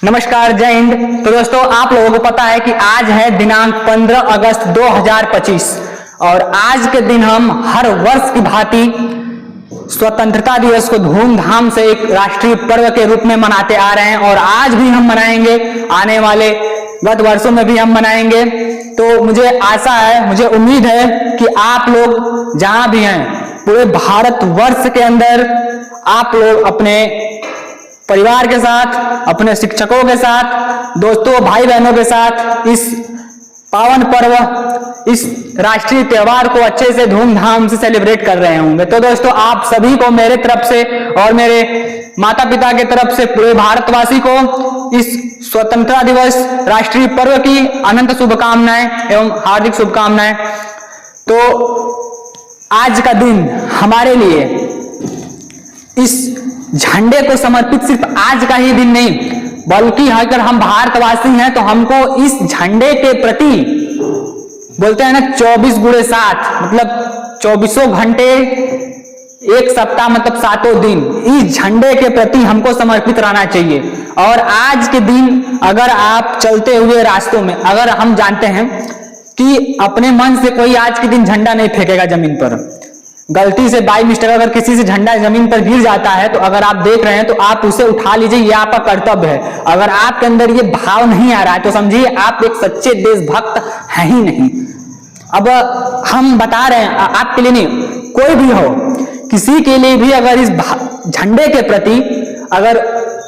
नमस्कार, जय हिंद। तो दोस्तों, आप लोगों को पता है कि आज है दिनांक 15 अगस्त 2025 और आज के दिन हम हर वर्ष की भांति स्वतंत्रता दिवस को धूमधाम से एक राष्ट्रीय पर्व के रूप में मनाते आ रहे हैं और आज भी हम मनाएंगे, आने वाले गत वर्षों में भी हम मनाएंगे। तो मुझे आशा है, मुझे उम्मीद है कि आप लोग जहां भी हैं पूरे भारत वर्ष के अंदर आप लोग अपने परिवार के साथ, अपने शिक्षकों के साथ, दोस्तों, भाई बहनों के साथ इस पावन पर्व, इस राष्ट्रीय त्योहार को अच्छे से धूमधाम से सेलिब्रेट कर रहे होंगे। तो दोस्तों, आप सभी को मेरे तरफ से और मेरे माता पिता के तरफ से पूरे भारतवासी को इस स्वतंत्रता दिवस राष्ट्रीय पर्व की अनंत शुभकामनाएं एवं हार्दिक शुभकामनाएं। तो आज का दिन हमारे लिए इस झंडे को समर्पित सिर्फ आज का ही दिन नहीं, बल्कि अगर हम भारतवासी हैं तो हमको इस झंडे के प्रति, बोलते हैं ना 24x7, मतलब 24 घंटे, एक सप्ताह मतलब 7 दिन इस झंडे के प्रति हमको समर्पित रहना चाहिए। और आज के दिन अगर आप चलते हुए रास्तों में, अगर हम जानते हैं कि अपने मन से कोई आज के दिन झंडा नहीं फेंकेगा जमीन पर, गलती से बाई मिस्टेक अगर किसी से झंडा जमीन पर गिर जाता है तो अगर आप देख रहे हैं तो आप उसे उठा लीजिए, ये आपका कर्तव्य है। अगर आपके अंदर ये भाव नहीं आ रहा है तो समझिए आप एक सच्चे देशभक्त हैं ही नहीं। अब हम बता रहे हैं, आपके लिए नहीं, कोई भी हो, किसी के लिए भी अगर इस झंडे के प्रति अगर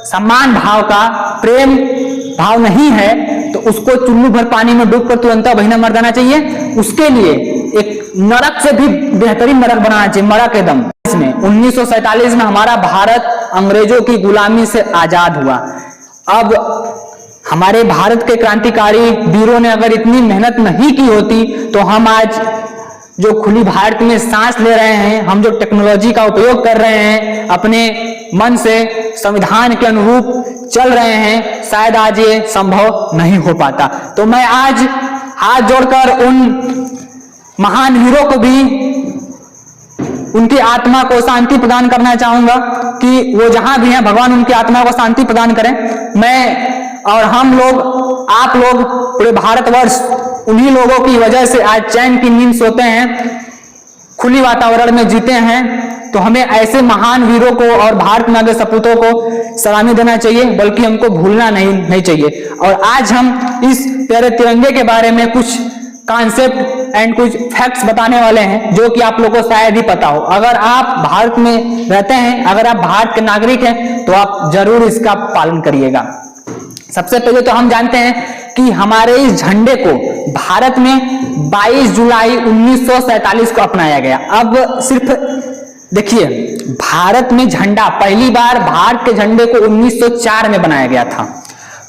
सम्मान भाव का, प्रेम भाव नहीं है तो उसको चुल्लू भर पानी में डूबकर तुरंत बहिना मर देना चाहिए। उसके लिए एक नरक से भी बेहतरीन नरक बनाना चाहिए, मरक एकदम। इसमें 1947 में हमारा भारत अंग्रेजों की गुलामी से आजाद हुआ। अब हमारे भारत के क्रांतिकारी वीरों ने अगर इतनी मेहनत नहीं की होती तो हम आज जो खुली भारत में सांस ले रहे हैं, हम जो टेक्नोलॉजी का उपयोग कर रहे हैं, अपने मन से संविधान के अनुरूप चल रहे हैं, शायद आज ये संभव नहीं हो पाता। तो मैं आज हाथ जोड़कर उन महान वीरों को भी, उनकी आत्मा को शांति प्रदान करना चाहूंगा कि वो जहां भी हैं भगवान उनकी आत्मा को शांति प्रदान करें। मैं और हम लोग, आप लोग, पूरे भारतवर्ष उन्हीं लोगों की वजह से आज चैन की नींद सोते हैं, खुली वातावरण में जीते हैं। तो हमें ऐसे महान वीरों को और भारत माता के सपूतों को सलामी देना चाहिए, बल्कि हमको भूलना नहीं चाहिए। और आज हम इस प्यारे तिरंगे के बारे में कुछ कॉन्सेप्ट एंड कुछ फैक्ट्स बताने वाले हैं जो कि आप लोगों को शायद ही पता हो। अगर आप भारत में रहते हैं, अगर आप भारत के नागरिक हैं तो आप जरूर इसका पालन करिएगा। सबसे पहले तो हम जानते हैं कि हमारे इस झंडे को भारत में 22 जुलाई 1947 को अपनाया गया। अब सिर्फ देखिए, भारत में झंडा पहली बार, भारत के झंडे को 1904 में बनाया गया था।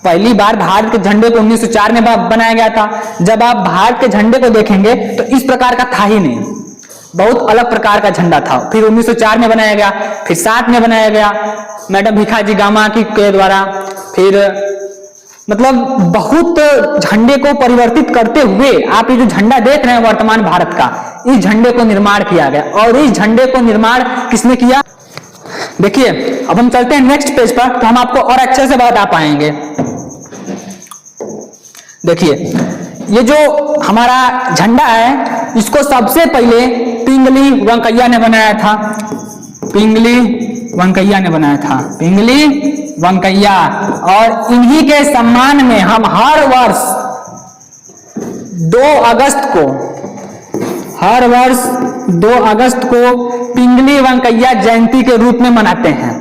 पहली बार भारत के झंडे को 1904 में बनाया गया था। जब आप भारत के झंडे को देखेंगे तो इस प्रकार का था ही नहीं, बहुत अलग प्रकार का झंडा था। फिर 1904 में बनाया गया, फिर 7 में बनाया गया मैडम भिखाजी गामा के द्वारा। फिर मतलब बहुत झंडे को परिवर्तित करते हुए आप ये जो झंडा देख रहे हैं वर्तमान भारत का, इस झंडे को निर्माण किया गया। और इस झंडे को निर्माण किसने किया? देखिए, अब हम चलते हैं नेक्स्ट पेज पर तो हम आपको और अच्छे से बता पाएंगे। देखिए, ये जो हमारा झंडा है इसको सबसे पहले पिंगली वेंकैया ने बनाया था। पिंगली वेंकैया ने बनाया था, पिंगली वेंकैया। और इन्हीं के सम्मान में हम हर वर्ष 2 अगस्त को, हर वर्ष 2 अगस्त को पिंगली वेंकैया जयंती के रूप में मनाते हैं।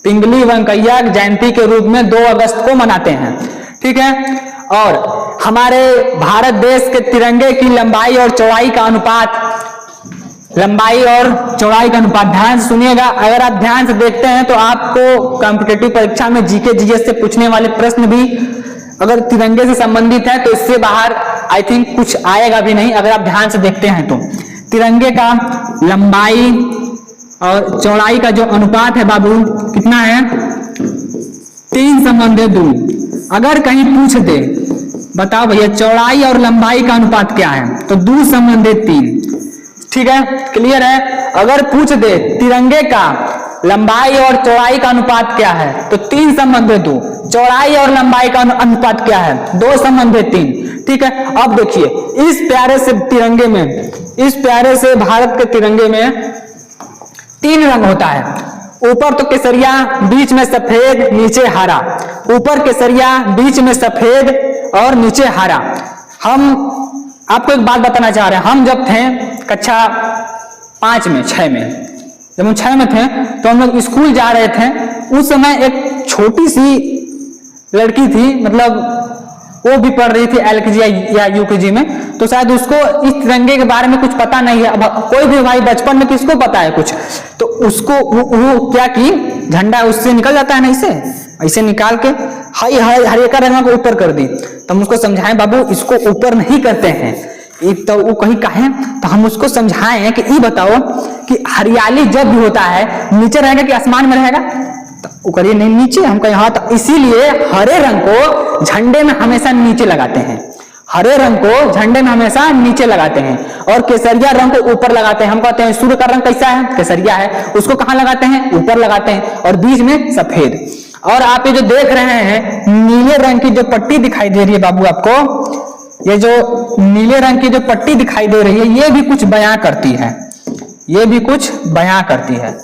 पिंगली वेंकैया जयंती के रूप में 2 अगस्त को मनाते हैं, ठीक है। और हमारे भारत देश के तिरंगे की लंबाई और चौड़ाई का अनुपात, लंबाई और चौड़ाई का अनुपात ध्यान से सुनिएगा। अगर आप ध्यान से देखते हैं तो आपको कॉम्पिटिटिव परीक्षा में जीके जीएस से पूछने वाले प्रश्न भी अगर तिरंगे से संबंधित है तो इससे बाहर आई थिंक कुछ आएगा भी नहीं, अगर आप ध्यान से देखते हैं तो। तिरंगे का लंबाई और चौड़ाई का जो अनुपात है बाबू, कितना है? 3:2। अगर कहीं पूछ दे, बताओ भैया चौड़ाई और लंबाई का अनुपात क्या है, तो 2:3। ठीक है, क्लियर है। अगर पूछ दे तिरंगे का लंबाई और चौड़ाई का अनुपात क्या है तो 3:2। चौड़ाई और लंबाई का अनुपात क्या है? 2:3। ठीक है, अब देखिए इस प्यारे से तिरंगे में, इस प्यारे से भारत के तिरंगे में 3 रंग होता है। ऊपर तो केसरिया, बीच में सफेद, नीचे हरा। ऊपर केसरिया, बीच में सफेद और नीचे हरा। हम आपको एक बात बताना चाह रहे हैं, हम जब थे कक्षा 5 में 6 में, जब हम 6 में थे तो हम लोग स्कूल जा रहे थे। उस समय एक छोटी सी लड़की थी, मतलब वो भी पढ़ रही थी LKG या UKG में, तो शायद उसको इस तिरंगे के बारे में कुछ पता नहीं है। अब कोई भी भाई बचपन में किसको पता है कुछ, तो उसको वो क्या की, झंडा उससे निकल जाता है ना, इसे ऐसे निकाल के हरिका रंग को ऊपर कर दी। तो हम उसको समझाएं, बाबू इसको ऊपर नहीं करते हैं। एक तो वो कहीं कहें तो हम उसको समझाएं कि ये बताओ कि हरियाली जब भी होता है नीचे रहेगा कि आसमान में रहेगा? तो वो करिए नहीं नीचे। हम कहें हाँ, तो इसीलिए हरे रंग को झंडे में हमेशा नीचे लगाते हैं। हरे रंग को झंडे में हमेशा नीचे लगाते हैं और केसरिया रंग को ऊपर लगाते हैं। हम कहते हैं सूर्य का रंग कैसा है? केसरिया है, उसको कहाँ लगाते हैं? ऊपर लगाते हैं, और बीच में सफेद। और आप ये जो देख रहे हैं नीले रंग की जो पट्टी दिखाई दे रही है बाबू आपको, ये जो नीले रंग की जो पट्टी दिखाई दे रही है, ये भी कुछ बयां करती है, ये भी कुछ बयां करती है।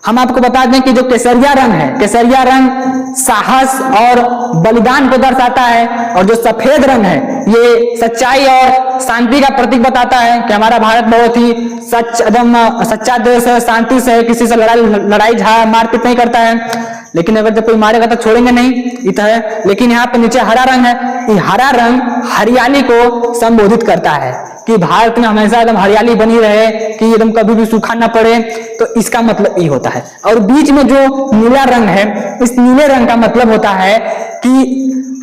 हम आपको बता दें कि जो केसरिया रंग है, केसरिया रंग साहस और बलिदान को दर्शाता है, और जो सफेद रंग है ये सच्चाई और शांति का प्रतीक बताता है कि हमारा भारत बहुत ही एकदम सच्चा देश है, शांति से है, किसी से लड़ाई झगड़ा मारपीट नहीं करता है। लेकिन अगर जब कोई मारेगा तो छोड़ेंगे नहीं, इतना है। लेकिन यहाँ पे नीचे हरा रंग है, ये हरा रंग हरियाली को संबोधित करता है कि भारत में हमेशा एकदम हरियाली बनी रहे, कि एकदम कभी भी सूखा ना पड़े। तो इसका मतलब ये होता है। और बीच में जो नीला रंग है, इस नीले रंग का मतलब होता है कि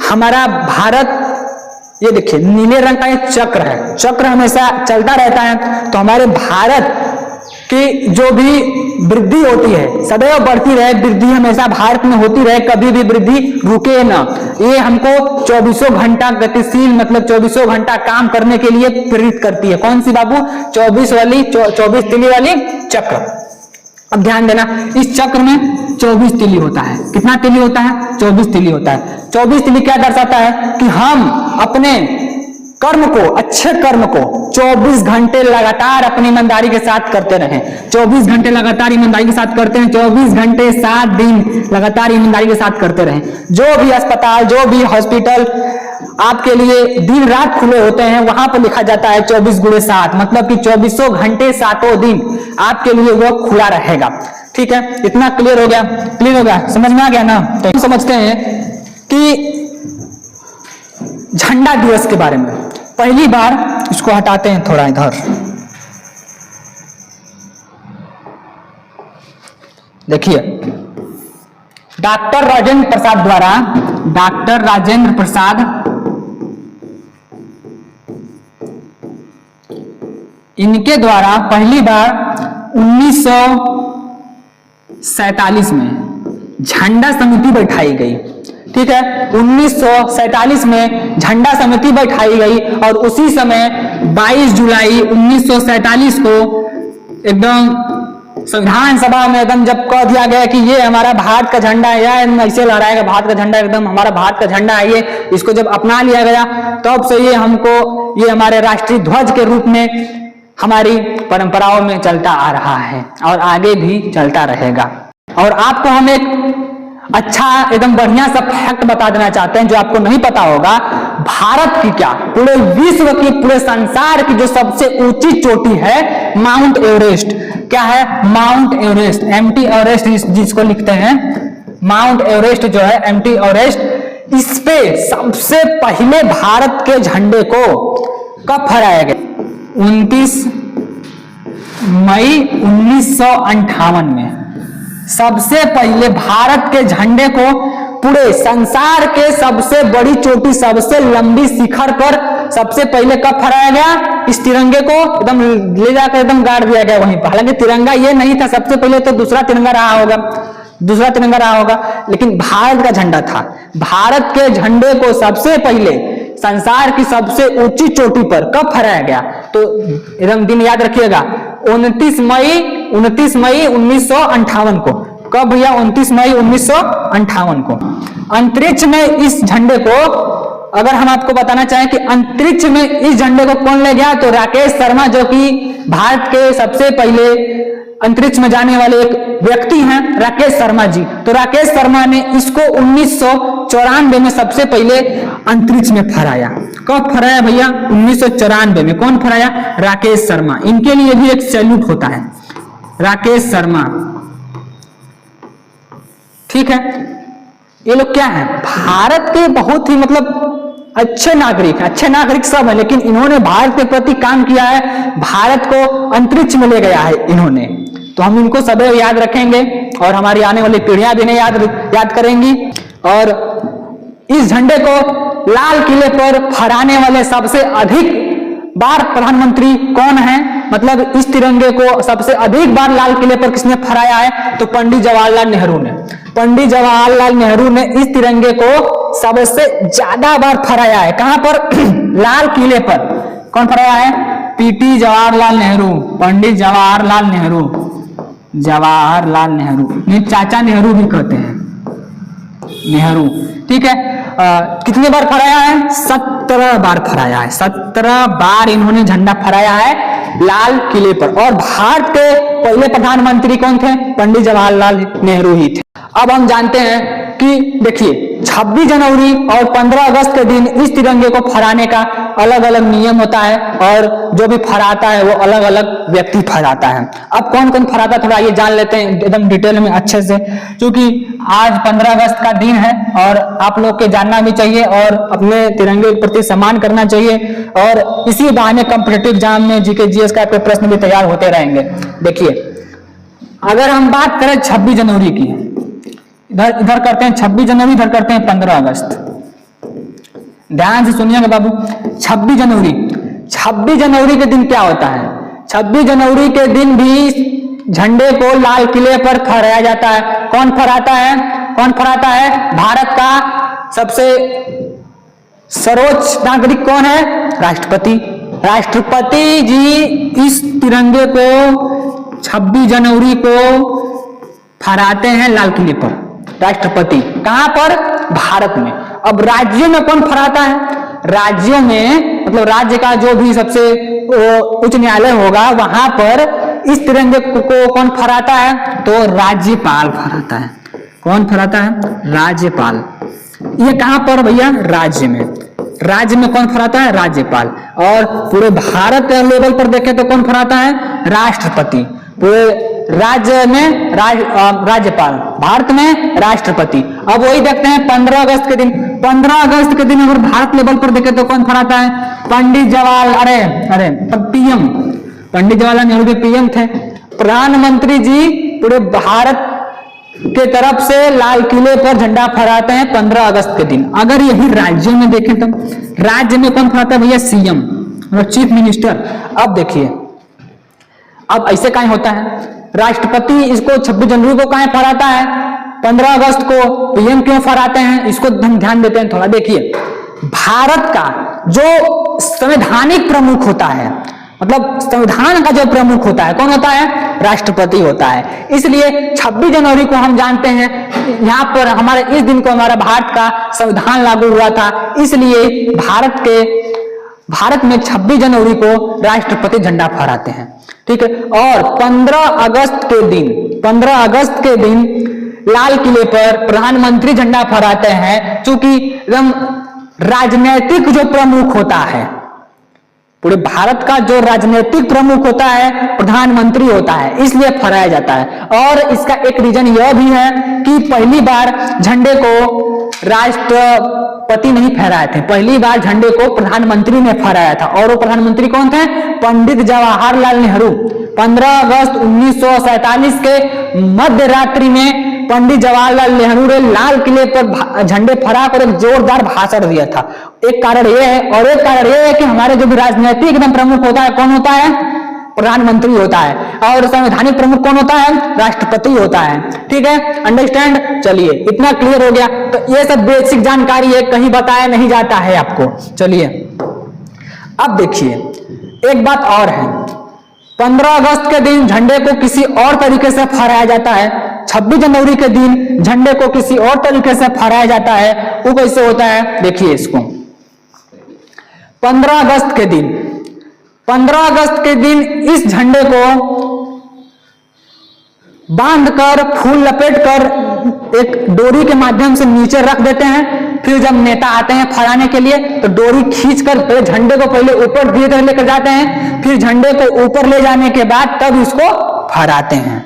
हमारा भारत, ये देखिए नीले रंग का एक चक्र है, चक्र हमेशा चलता रहता है। तो हमारे भारत की जो भी वृद्धि होती है सदैव बढ़ती रहे, वृद्धि हमेशा भारत में होती रहे, कभी भी वृद्धि रुके ना। ये हमको 24 घंटा गतिशील, मतलब 24 घंटा काम करने के लिए प्रेरित करती है। कौन सी बाबू? 24 तिली वाली चक्र। अब ध्यान देना, इस चक्र में 24 तिली होता है। कितना तिली होता है? 24 तिली होता है। 24 तिली क्या दर्शाता है? कि हम अपने कर्म को, अच्छे कर्म को 24 घंटे लगातार अपनी ईमानदारी के साथ करते रहें। 24 घंटे लगातार ईमानदारी के साथ करते हैं, 24 घंटे 7 दिन लगातार ईमानदारी के साथ करते रहें। जो भी अस्पताल, जो भी हॉस्पिटल आपके लिए दिन रात खुले होते हैं, वहां पर लिखा जाता है 24x7, मतलब कि 24 घंटे 7 दिन आपके लिए वो खुला रहेगा। ठीक है, इतना क्लियर हो गया? क्लियर हो गया, समझ में आ गया ना? तो हम समझते हैं कि झंडा दिवस के बारे में। पहली बार इसको हटाते हैं थोड़ा इधर, देखिए डॉक्टर राजेंद्र प्रसाद द्वारा, डॉक्टर राजेंद्र प्रसाद इनके द्वारा पहली बार 1947 में झंडा समिति बैठाई गई। ठीक है, 1947 में झंडा समिति बैठाई गई, और उसी समय 22 जुलाई 1947 को एकदम संविधान सभा में एकदम जब कह दिया गया कि ये हमारा भारत का झंडा है, या ऐसे लहराएगा भारत का झंडा, एकदम हमारा भारत का झंडा है ये, इसको जब अपना लिया गया तब से ये हमको, ये हमारे राष्ट्रीय ध्वज के रूप में हमारी परंपराओं में चलता आ रहा है और आगे भी चलता रहेगा। और आपको हम एक अच्छा एकदम बढ़िया सा फैक्ट बता देना चाहते हैं जो आपको नहीं पता होगा। भारत की क्या, पूरे विश्व की, पूरे संसार की जो सबसे ऊंची चोटी है माउंट एवरेस्ट। क्या है? माउंट एवरेस्ट, एमटी एवरेस्ट जिसको लिखते हैं, माउंट एवरेस्ट जो है, एमटी एवरेस्ट, इस पे सबसे पहले भारत के झंडे को कब फहराया गया? 29 मई 1958 में सबसे पहले भारत के झंडे को पूरे संसार के सबसे बड़ी चोटी, सबसे लंबी शिखर पर सबसे पहले कब फहराया गया? इस तिरंगे को एकदम ले जाकर एकदम गाड़ दिया गया वहीं पर। हालांकि तिरंगा ये नहीं था, सबसे पहले तो दूसरा तिरंगा रहा होगा, दूसरा तिरंगा रहा होगा, लेकिन भारत का झंडा था। भारत के झंडे को सबसे पहले संसार की सबसे ऊंची चोटी पर कब फहराया गया? तो एकदम दिन याद रखिएगा, 29 मई 1958 को। कब भैया? 29 मई 1958 को। अंतरिक्ष में इस झंडे को, अगर हम आपको बताना चाहें कि अंतरिक्ष में इस झंडे को कौन ले गया, तो राकेश शर्मा, जो कि भारत के सबसे पहले अंतरिक्ष में जाने वाले एक व्यक्ति हैं, राकेश शर्मा जी। तो राकेश शर्मा ने इसको 1994 में सबसे पहले अंतरिक्ष में फहराया। कब फहराया भैया? 1994 में। कौन फहराया? राकेश शर्मा। इनके लिए भी एक सैल्यूट होता है, राकेश शर्मा, ठीक है। ये लोग क्या है? भारत के बहुत ही मतलब अच्छे नागरिक सब है, लेकिन इन्होंने भारत के प्रति काम किया है, भारत को अंतरिक्ष में ले गया है इन्होंने। तो हम इनको सदैव याद रखेंगे और हमारी आने वाली पीढ़ियां भी इन्हें याद करेंगी। और इस झंडे को लाल किले पर फहराने वाले सबसे अधिक बार प्रधानमंत्री कौन है? मतलब इस तिरंगे को सबसे अधिक बार लाल किले पर किसने फहराया है? तो पंडित जवाहरलाल नेहरू ने। पंडित जवाहरलाल नेहरू ने इस तिरंगे को सबसे ज्यादा बार फहराया है। कहां पर? लाल किले पर। कौन फहराया है? पीटी जवाहरलाल नेहरू, पंडित जवाहरलाल नेहरू, जवाहरलाल नेहरू, नहीं चाचा नेहरू भी कहते हैं, नेहरू, ठीक है। कितने बार फहराया है? 17 बार फहराया है। 17 बार इन्होंने झंडा फहराया है लाल किले पर। और भारत के पहले प्रधानमंत्री कौन थे? पंडित जवाहरलाल नेहरू ही थे। अब हम जानते हैं कि देखिए 26 जनवरी और 15 अगस्त के दिन इस तिरंगे को फहराने का अलग अलग नियम होता है, और जो भी फहराता है वो अलग अलग व्यक्ति फहराता है। अब कौन कौन फहराता है थोड़ा ये जान लेते हैं एकदम डिटेल में अच्छे से, क्योंकि आज 15 अगस्त का दिन है और आप लोग के जानना भी चाहिए और अपने तिरंगे के प्रति सम्मान करना चाहिए। और इसी बहाने कॉम्पिटिटिव एग्जाम में जीके जीएस का प्रश्न भी तैयार होते रहेंगे। देखिए, अगर हम बात करें 26 जनवरी की, इधर करते हैं 26 जनवरी, इधर करते हैं 15 अगस्त। ध्यान से सुनिएगा बाबू। 26 जनवरी के दिन क्या होता है? 26 जनवरी के दिन भी झंडे को लाल किले पर फहराया जाता है। कौन फहराता है? कौन फहराता है? भारत का सबसे सर्वोच्च नागरिक कौन है? राष्ट्रपति। राष्ट्रपति जी इस तिरंगे को 26 जनवरी को फहराते हैं लाल किले पर। राष्ट्रपति कहां पर? भारत में। अब राज्यों में कौन फहराता है? राज्यों में मतलब राज्य का जो भी सबसे उच्च न्यायालय होगा वहां पर इस तिरंगे को कौन फहराता है? तो राज्यपाल फहराता है। कौन फहराता है? राज्यपाल। ये कहां पर भैया? राज्य में। राज्य में कौन फहराता है? राज्यपाल। और पूरे भारत लेवल पर देखें तो कौन फहराता है? राष्ट्रपति। पूरे राज्य में राज्यपाल, भारत में राष्ट्रपति। अब वही देखते हैं 15 अगस्त के दिन। 15 अगस्त के दिन अगर भारत लेवल पर देखें तो कौन फहराता है? पंडित जवाहरलाल पीएम, पंडित जवाहरलाल नेहरू के पीएम थे। प्रधानमंत्री जी पूरे भारत के तरफ से लाल किले पर झंडा फहराते हैं 15 अगस्त के दिन। अगर यही राज्यों में देखें तो राज्य में कौन फहराता है भैया? CM, chief minister. अब देखिए, अब ऐसे काहे होता है? राष्ट्रपति इसको 26 जनवरी को काहे फहराता है, 15 अगस्त को पीएम क्यों फहराते हैं? इसको हम ध्यान देते हैं थोड़ा। देखिए, भारत का जो संवैधानिक प्रमुख होता है, मतलब संविधान का जो प्रमुख होता है, कौन होता है? राष्ट्रपति होता है। इसलिए 26 जनवरी को हम जानते हैं यहाँ पर हमारे इस दिन को हमारा भारत का संविधान लागू हुआ था, इसलिए भारत में 26 जनवरी को राष्ट्रपति झंडा फहराते हैं, ठीक है। और 15 अगस्त के दिन लाल किले पर प्रधानमंत्री झंडा फहराते हैं, क्योंकि एकदम राजनीतिक जो प्रमुख होता है, पूरे भारत का जो राजनीतिक प्रमुख होता है प्रधानमंत्री होता है, इसलिए फहराया जाता है। और इसका एक रीजन यह भी है कि पहली बार झंडे को राष्ट्रपति नहीं फहराए थे, पहली बार झंडे को प्रधानमंत्री ने फहराया था। और वो प्रधानमंत्री कौन थे? पंडित जवाहरलाल नेहरू। 15 अगस्त 1947 के मध्य रात्रि में पंडित जवाहरलाल नेहरू ने लाल किले पर झंडे फहराकर एक जोरदार भाषण दिया था। एक कारण यह है, और एक कारण यह है कि हमारे जो भी राजनीतिक एकदम प्रमुख होता है, कौन होता है? प्रधानमंत्री होता है। और संवैधानिक प्रमुख कौन होता है? राष्ट्रपति होता है, ठीक है। अंडरस्टैंड? चलिए, इतना क्लियर हो गया। तो ये सब बेसिक जानकारी है, कहीं बताया नहीं जाता है आपको। चलिए, अब देखिए एक बात और है, 15 अगस्त के दिन झंडे को किसी और तरीके से फहराया जाता है। 26 जनवरी के दिन झंडे को किसी और तरीके से फहराया जाता है। वो कैसे होता है, देखिए इसको। 15 अगस्त के दिन, 15 अगस्त के दिन इस झंडे को बांधकर फूल लपेटकर एक डोरी के माध्यम से नीचे रख देते हैं। फिर जब नेता आते हैं फहराने के लिए तो डोरी खींचकर पहले झंडे को पहले ऊपर धीरे धीरे लेकर जाते हैं, फिर झंडे को ऊपर ले जाने के बाद तब इसको फहराते हैं।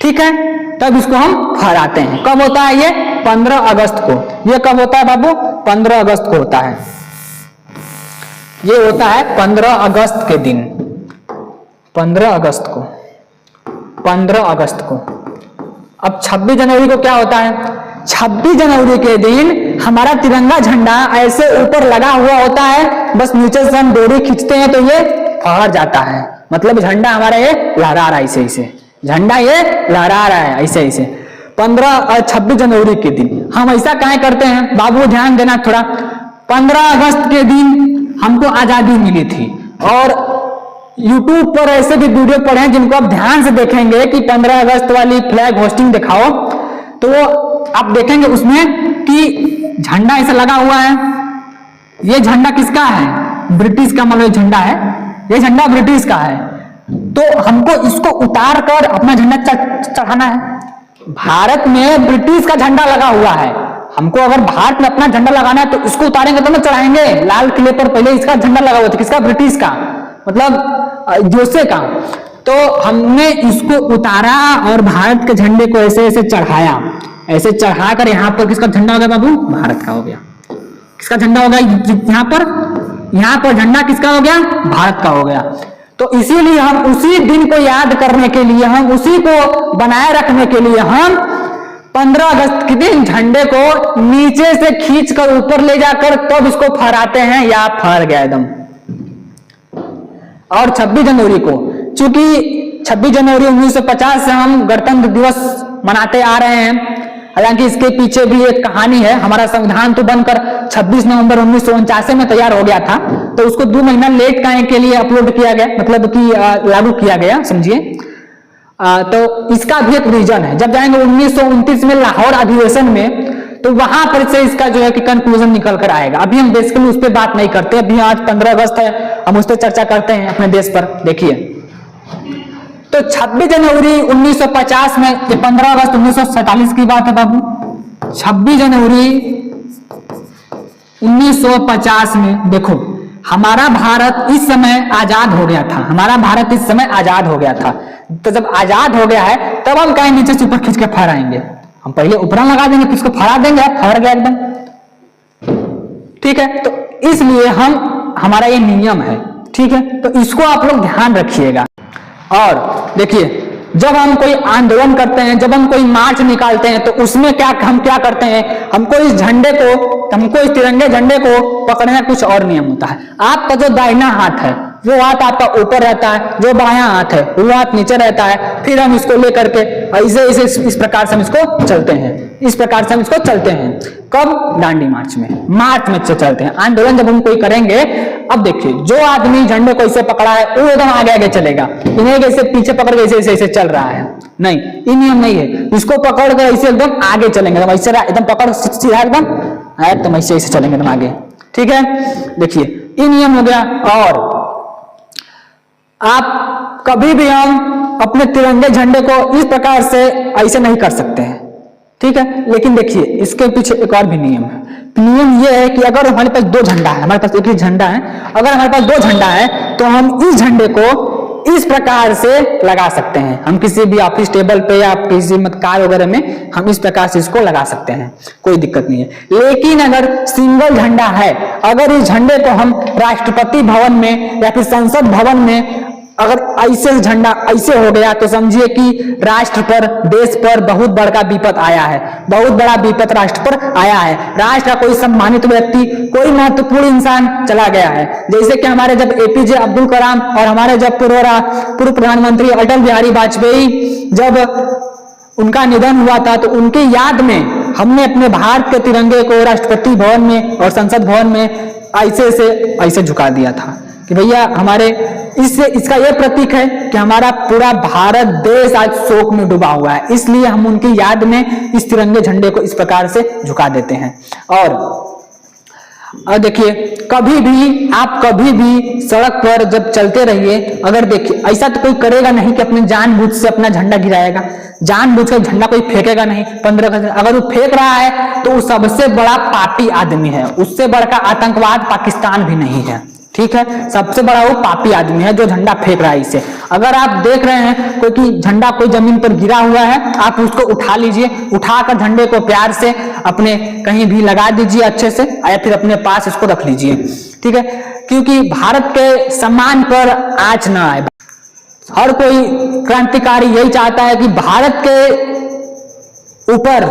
ठीक है, तब इसको हम फहराते हैं। कब होता है ये, 15 अगस्त को। ये कब होता है बाबू, 15 अगस्त को होता है। ये होता है 15 अगस्त के दिन, 15 अगस्त को, 15 अगस्त को। अब 26 जनवरी को क्या होता है, 26 जनवरी के दिन हमारा तिरंगा झंडा ऐसे ऊपर लगा हुआ होता है, बस नीचे से हम डोरी खींचते हैं तो ये फहर जाता है। मतलब झंडा हमारा ये लहरा रहा है, ऐसे ऐसे झंडा ये लहरा रहा है, ऐसे ऐसे। 15 और 26 जनवरी के दिन हम ऐसा काहे करते हैं बाबू, ध्यान देना थोड़ा। 15 अगस्त के दिन हमको आजादी मिली थी और YouTube पर ऐसे भी वीडियो पड़े हैं जिनको आप ध्यान से देखेंगे कि 15 अगस्त वाली फ्लैग होस्टिंग दिखाओ तो वो आप देखेंगे उसमें कि झंडा ऐसा लगा हुआ है। ये झंडा किसका है, ब्रिटिश का, मतलब झंडा है, ये झंडा ब्रिटिश का है। तो हमको इसको उतार कर अपना झंडा चढ़ाना है। भारत में ब्रिटिश का झंडा लगा हुआ है, हमको अगर भारत में अपना झंडा लगाना है तो इसको उतारेंगे तो ना चढ़ाएंगे। लाल किले पर पहले इसका झंडा लगा हुआ था, किसका, ब्रिटिश का, मतलब जोसे का। तो हमने इसको उतारा और भारत के झंडे को ऐसे ऐसे चढ़ाया, ऐसे चढ़ाकर यहाँ पर किसका झंडा हो गया बाबू, भारत का हो गया। किसका झंडा हो गया यहाँ पर झंडा किसका हो गया, भारत का हो गया। तो इसीलिए हम उसी दिन को याद करने के लिए, हम उसी को बनाए रखने के लिए हम 15 अगस्त के दिन झंडे को नीचे से खींचकर ऊपर ले जाकर तब इसको फहराते हैं, या फहर गया एकदम। और 26 जनवरी को, चूंकि 26 जनवरी 1950 से हम गणतंत्र दिवस मनाते आ रहे हैं, हालांकि इसके पीछे भी एक कहानी है। हमारा संविधान तो बनकर 26 नवंबर 1949 में तैयार हो गया था, तो उसको 2 महीना लेट के लिए अपलोड किया गया, मतलब कि लागू किया गया, समझिए। तो इसका भी एक रीजन है। जब जाएंगे 1929 में लाहौर अधिवेशन में, तो वहां पर से इसका जो है कि कंक्लूजन निकल कर आएगा। अभी हम बेसिकली उस पर बात नहीं करते, अभी आज 15 अगस्त है, हम उस पर चर्चा करते हैं अपने देश पर। देखिए, तो 26 जनवरी 1950 में, ये 15 अगस्त 1947 की बात है बाबू। 26 जनवरी 1950 में देखो, हमारा भारत इस समय आजाद हो गया था, हमारा भारत इस समय आजाद हो गया था। तो जब आजाद हो गया है तब हम कहीं नीचे से ऊपर खींच के फहराएंगे। हम पहले ऊपर लगा देंगे फिर इसको फहरा देंगे, फहर गया एकदम। ठीक है, तो इसलिए हमारा ये नियम है। ठीक है, तो इसको आप लोग ध्यान रखिएगा। और देखिए, जब हम कोई आंदोलन करते हैं, जब हम कोई मार्च निकालते हैं, तो उसमें हम क्या करते हैं, हमको इस तिरंगे झंडे को पकड़ने का कुछ और नियम होता है। आपका जो दाहिना हाथ है वो हाथ आपका ऊपर रहता है, जो बायां हाथ है वो हाथ नीचे रहता है। फिर हम इसको लेकर के ऐसे इस प्रकार से हम इसको चलते हैं, इस प्रकार से हम इसको चलते हैं। कब, दांडी मार्च में चलते हैं। आंदोलन जब हम कोई करेंगे, अब देखिए, जो आदमी झंडे को ऐसे पकड़ा है वो एकदम आगे आगे चलेगा, इन्हें ऐसे पीछे पकड़ के ऐसे चल रहा है, नहीं, ये नियम नहीं है। इसको पकड़ कर ऐसे एकदम आगे चलेंगे, ऐसे एकदम पकड़ सीधा एकदम ऐसे चलेंगे एकदम आगे। ठीक है, देखिए, ये नियम हो गया। और आप कभी भी हम अपने तिरंगे झंडे को इस प्रकार से ऐसे नहीं कर सकते हैं। ठीक है, लेकिन देखिए, इसके पीछे एक और भी नियम है। नियम ये है कि अगर हमारे पास 2 झंडा है, हमारे पास एक ही झंडा है, अगर हमारे पास 2 झंडा है तो हम इस झंडे को इस प्रकार से लगा सकते हैं। हम किसी भी ऑफिस टेबल पे या किसी कार वगैरह में हम इस प्रकार से इसको लगा सकते हैं, कोई दिक्कत नहीं है। लेकिन अगर सिंगल झंडा है, अगर इस झंडे को हम राष्ट्रपति भवन में या फिर संसद भवन में अगर ऐसे झंडा ऐसे हो गया तो समझिए कि राष्ट्र पर, देश पर बहुत बड़ा विपद आया है, बहुत बड़ा विपद राष्ट्र पर आया है। राष्ट्र का कोई सम्मानित व्यक्ति, कोई महत्वपूर्ण इंसान चला गया है। जैसे कि हमारे जब एपीजे अब्दुल कलाम और हमारे जब पूर्व प्रधानमंत्री अटल बिहारी वाजपेयी जब उनका निधन हुआ था, तो उनकी याद में हमने अपने भारत के तिरंगे को राष्ट्रपति भवन में और संसद भवन में ऐसे झुका दिया था कि भैया हमारे इससे इसका यह प्रतीक है कि हमारा पूरा भारत देश आज शोक में डूबा हुआ है, इसलिए हम उनकी याद में इस तिरंगे झंडे को इस प्रकार से झुका देते हैं। और देखिए, कभी भी सड़क पर जब चलते रहिए, अगर देखिए ऐसा तो कोई करेगा नहीं कि अपने जानबूझ से अपना झंडा गिराएगा, जानबूझ कर झंडा कोई फेंकेगा नहीं 15 अगस्त। अगर वो फेंक रहा है तो वो सबसे बड़ा पापी आदमी है, उससे बढ़कर आतंकवाद पाकिस्तान भी नहीं है, ठीक है। सबसे बड़ा वो पापी आदमी है जो झंडा फेंक रहा है इसे। अगर आप देख रहे हैं कोई कि झंडा कोई जमीन पर गिरा हुआ है, आप उसको उठा लीजिए, उठाकर झंडे को प्यार से अपने कहीं भी लगा दीजिए अच्छे से, या फिर अपने पास इसको रख लीजिए, ठीक है। क्योंकि भारत के सम्मान पर आंच न आए। हर कोई क्रांतिकारी यही चाहता है कि भारत के ऊपर,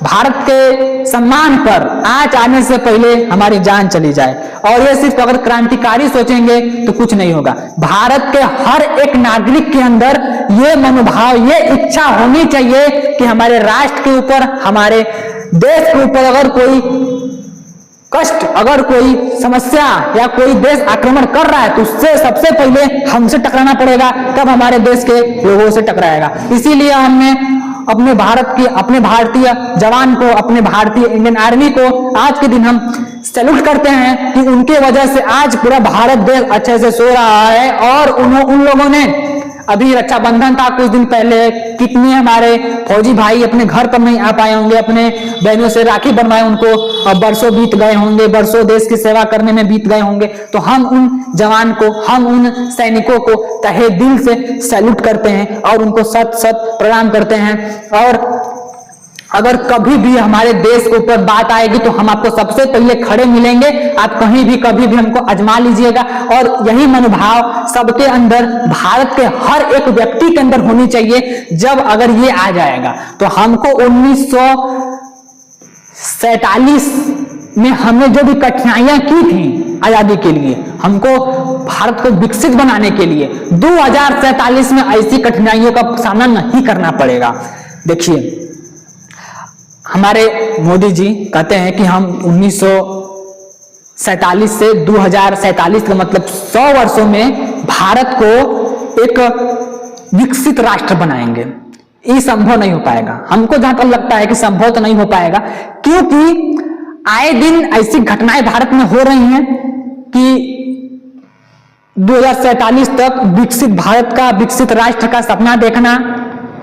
भारत के सम्मान पर आंच आने से पहले हमारी जान चली जाए। और ये सिर्फ अगर क्रांतिकारी सोचेंगे तो कुछ नहीं होगा। भारत के हर एक नागरिक के अंदर ये मनोभाव, ये इच्छा होनी चाहिए कि हमारे राष्ट्र के ऊपर, हमारे देश के ऊपर अगर कोई कष्ट, अगर कोई समस्या या कोई देश आक्रमण कर रहा है तो उससे सबसे पहले हमसे टकराना पड़ेगा, तब हमारे देश के लोगों से टकराएगा। इसीलिए हमने अपने भारत की, अपने भारतीय जवान को, अपने भारतीय इंडियन आर्मी को आज के दिन हम सैल्यूट करते हैं कि उनके वजह से आज पूरा भारत देश अच्छे से सो रहा है। और उन लोगों ने, अभी रक्षाबंधन था कुछ दिन पहले, कितने हमारे फौजी भाई अपने घर पर नहीं आ पाए होंगे, अपने बहनों से राखी बनवाए उनको, और बरसों बीत गए होंगे, बरसों देश की सेवा करने में बीत गए होंगे। तो हम उन जवान को, हम उन सैनिकों को तहे दिल से सैल्यूट करते हैं और उनको सत सत प्रणाम करते हैं। और अगर कभी भी हमारे देश के ऊपर बात आएगी तो हम आपको सबसे पहले खड़े मिलेंगे। आप कहीं भी कभी भी हमको आजमा लीजिएगा। और यही मनोभाव सबके अंदर, भारत के हर एक व्यक्ति के अंदर होनी चाहिए। जब अगर ये आ जाएगा तो हमको 1947 में हमने जो भी कठिनाइयां की थी आजादी के लिए, हमको भारत को विकसित बनाने के लिए 2047 में ऐसी कठिनाइयों का सामना नहीं करना पड़ेगा। देखिए, हमारे मोदी जी कहते हैं कि हम 1947 से 2047 का मतलब 100 वर्षों में भारत को एक विकसित राष्ट्र बनाएंगे। ये संभव नहीं हो पाएगा। हमको जहां तक लगता है कि संभव तो नहीं हो पाएगा, क्योंकि आए दिन ऐसी घटनाएं भारत में हो रही हैं कि 2047 तक विकसित भारत का, विकसित राष्ट्र का सपना देखना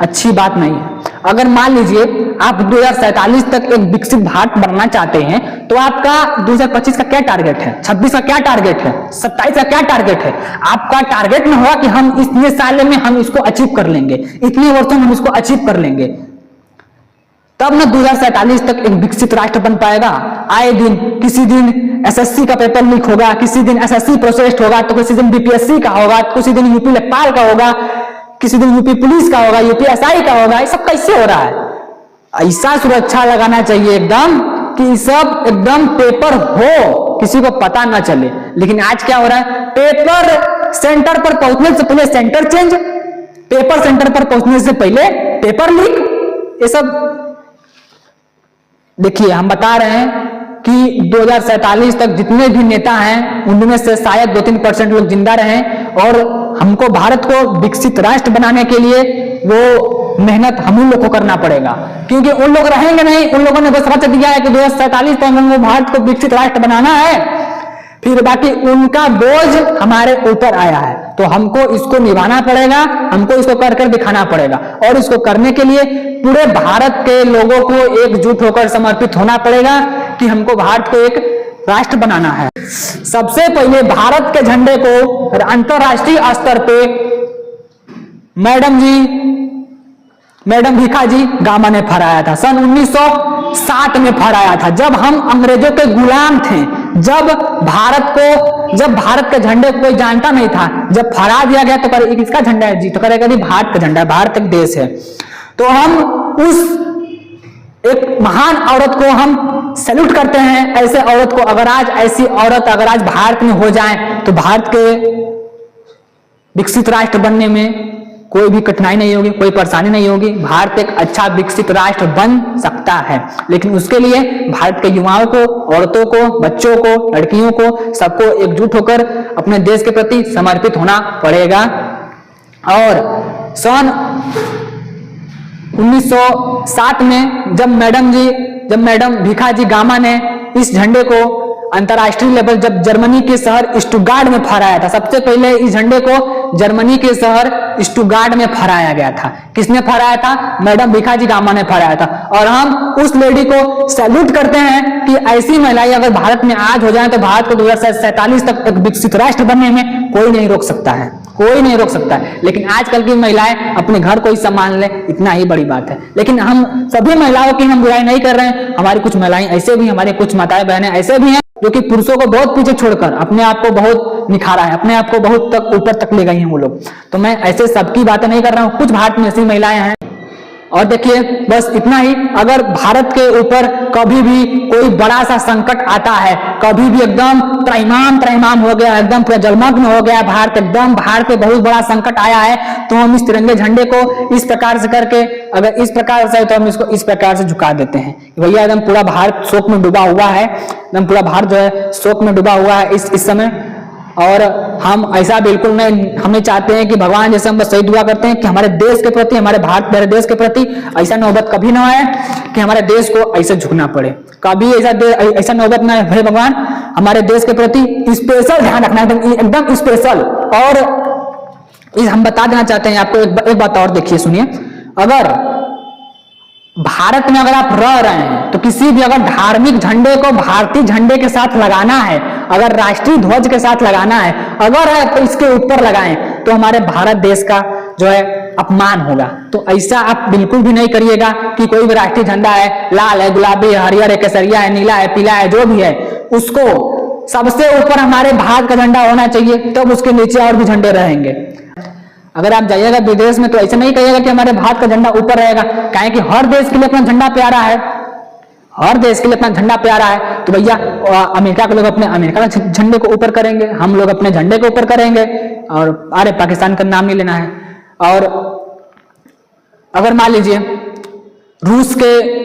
अच्छी बात नहीं है। अगर मान लीजिए आप 2047 तक एक विकसित भारत बनना चाहते हैं तो आपका 2025 का क्या टारगेट है, 26 का क्या टारगेट है, 27 का क्या टारगेट है। आपका टारगेट में होगा कि हम इतने साल में हम इसको अचीव कर लेंगे, इतने वर्षों में हम इसको अचीव कर लेंगे, तब ना 2047 तक एक विकसित राष्ट्र बन पाएगा। आए दिन किसी दिन एसएससी का पेपर लीक होगा, किसी दिन एसएससी प्रोसेस होगा, तो किसी दिन बीपीएससी का होगा, किसी दिन यूपी लेखपाल का होगा, किसी दिन यूपी पुलिस का होगा, यूपीएसआई का होगा। ये सब कैसे हो रहा है? ऐसा सुरक्षा लगाना चाहिए एकदम कि सब एकदम पेपर हो, किसी को पता ना चले। लेकिन आज क्या हो रहा है, पेपर सेंटर पर पहुंचने से पहले सेंटर चेंज, पेपर सेंटर पर पहुंचने से पहले पेपर लीक, ये सब। देखिए, हम बता रहे हैं कि 2047 तक जितने भी नेता हैं उनमें से शायद 2-3% लोग जिंदा रहें। और हमको भारत को विकसित राष्ट्र बनाने के लिए वो मेहनत हम लोग को करना पड़ेगा, क्योंकि उन लोग रहेंगे नहीं। उन लोगों ने बस रच दिया है कि 2047 तक हमको भारत को विकसित राष्ट्र बनाना है, फिर बाकी उनका बोझ हमारे ऊपर आया है तो हमको इसको निभाना पड़ेगा, हमको इसको कर कर दिखाना पड़ेगा। और इसको करने के लिए पूरे भारत के लोगों को एकजुट होकर समर्पित होना पड़ेगा कि हमको भारत को एक राष्ट्र बनाना है। सबसे पहले भारत के झंडे को अंतरराष्ट्रीय स्तर पे मैडम भीखाजी गामा ने फहराया था। सन 1907 में फहराया था, जब हम अंग्रेजों के गुलाम थे, जब भारत के झंडे को कोई जानता नहीं था। जब फहरा दिया गया तो करे किसका झंडा है जी, तो करेगा जी भारत का झंडा है, भारत एक देश है। तो हम उस एक महान औरत को हम सैल्यूट करते हैं। ऐसे औरत को अगर आज, ऐसी औरत अगर आज भारत में हो जाए तो भारत के विकसित राष्ट्र बनने में कोई भी कठिनाई नहीं होगी, कोई परेशानी नहीं होगी। भारत एक अच्छा विकसित राष्ट्र बन सकता आता है, लेकिन उसके लिए भारत के युवाओं को, औरतों को, बच्चों को, लड़कियों को, सबको एकजुट होकर अपने देश के प्रति समर्पित होना पड़ेगा। और सन 1907 में जब मैडम भीखाजी गामा ने इस झंडे को अंतरराष्ट्रीय लेवल जब जर्मनी के शहर स्टुटगार्ट में फहराया था, सबसे पहले इस झंडे को जर्मनी के शहर स्टुटगार्ट में फहराया गया था। किसने फहराया था? मैडम भीखाजी गामा ने फहराया था। और हम उस लेडी को सैल्यूट करते हैं कि ऐसी महिलाएं अगर भारत में आज हो जाए तो भारत को 2047 तक एक विकसित राष्ट्र बनने में कोई नहीं रोक सकता है, कोई नहीं रोक सकता है। लेकिन आजकल की महिलाएं अपने घर को ही संभाल ले, इतना ही बड़ी बात है। लेकिन हम सभी महिलाओं की हम बुराई नहीं कर रहे हैं, हमारी कुछ महिलाएं ऐसे भी, हमारी कुछ माताएं बहनें ऐसे भी हैं जो कि पुरुषों को बहुत पीछे छोड़कर अपने आप को बहुत निखारा है, अपने आप को बहुत तक ऊपर तक ले गई हैं वो लोग। तो मैं ऐसे सबकी बातें नहीं कर रहा हूं, कुछ भारत में ऐसी महिलाएं हैं। और देखिए बस इतना ही, अगर भारत के ऊपर कभी भी कोई बड़ा सा संकट आता है, कभी भी एकदम त्रैमाम हो गया, एकदम पूरा जलमग्न हो गया भारत, एकदम भारत पे बहुत बड़ा संकट आया है, तो हम इस तिरंगे झंडे को इस प्रकार से करके, अगर इस प्रकार से तो हम इसको इस प्रकार से झुका देते हैं। भैया एकदम पूरा भारत शोक में डूबा हुआ है, एकदम पूरा भारत जो है शोक में डूबा हुआ है इस समय। और हम ऐसा बिल्कुल नहीं, हम चाहते हैं कि भगवान जैसे हम बस सही दुआ करते हैं कि हमारे देश के प्रति, हमारे भारत मेरे देश के प्रति ऐसा नौबत कभी ना आए कि हमारे देश को ऐसे झुकना पड़े, कभी ऐसा नौबत ना आए भगवान। हमारे देश के प्रति स्पेशल ध्यान रखना, एकदम स्पेशल। और हम बता देना चाहते हैं आपको एक बात और, देखिए सुनिए, अगर भारत में अगर आप रह रहे हैं तो किसी भी अगर धार्मिक झंडे को भारतीय झंडे के साथ लगाना है, अगर राष्ट्रीय ध्वज के साथ लगाना है, अगर है तो इसके ऊपर लगाएं, तो हमारे भारत देश का जो है अपमान होगा। तो ऐसा आप बिल्कुल भी नहीं करिएगा कि कोई भी राष्ट्रीय झंडा है, लाल है, गुलाबी है, हरियर है, केसरिया है, नीला है, पीला है, जो भी है, उसको सबसे ऊपर हमारे भारत का झंडा होना चाहिए, तब उसके नीचे और भी झंडे रहेंगे। अगर आप जाइएगा विदेश में तो ऐसे नहीं कहिएगा कि हमारे भारत का झंडा ऊपर रहेगा, काहे कि हर देश के लिए अपना झंडा प्यारा है, हर देश के लिए अपना झंडा प्यारा है। तो भैया अमेरिका के लोग अपने अमेरिका के झंडे को ऊपर करेंगे, हम लोग अपने झंडे को ऊपर करेंगे, और अरे पाकिस्तान का नाम नहीं लेना है। और अगर मान लीजिए रूस के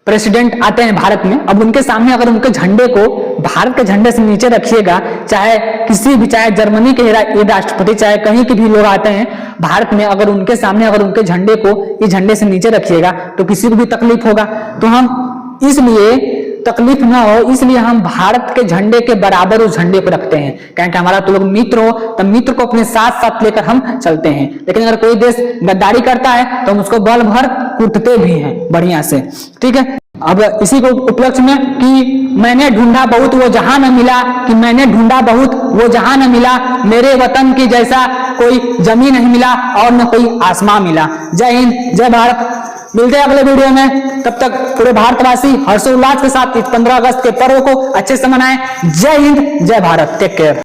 प्रेसिडेंट आते हैं भारत में, अब उनके सामने अगर उनके झंडे को भारत के झंडे से नीचे रखिएगा, चाहे किसी भी, चाहे जर्मनी के राष्ट्रपति, चाहे कहीं के भी लोग आते हैं भारत में, अगर उनके सामने अगर उनके झंडे को इस झंडे से नीचे रखिएगा तो किसी को भी तकलीफ होगा। तो हम इसलिए तकलीफ ना हो, इसलिए हम भारत के झंडे के बराबर उस झंडे को रखते हैं, क्योंकि हमारा तो लोग मित्र हो, तब मित्र को अपने साथ साथ लेकर हम चलते हैं। लेकिन अगर कोई देश गद्दारी करता है तो हम उसको बल भर कूटते भी हैं बढ़िया से, ठीक है। अब इसी को उपलक्ष्य में कि मैंने ढूंढा बहुत वो जहां न मिला, कि मैंने ढूंढा बहुत वो जहां न मिला, मेरे वतन की जैसा कोई जमीन नहीं मिला और न कोई आसमां मिला। जय हिंद, जय भारत। मिलते हैं अगले वीडियो में, तब तक पूरे भारतवासी हर्षोल्लास के साथ इस 15 अगस्त के पर्व को अच्छे से मनाएं। जय हिंद, जय भारत, टेक केयर।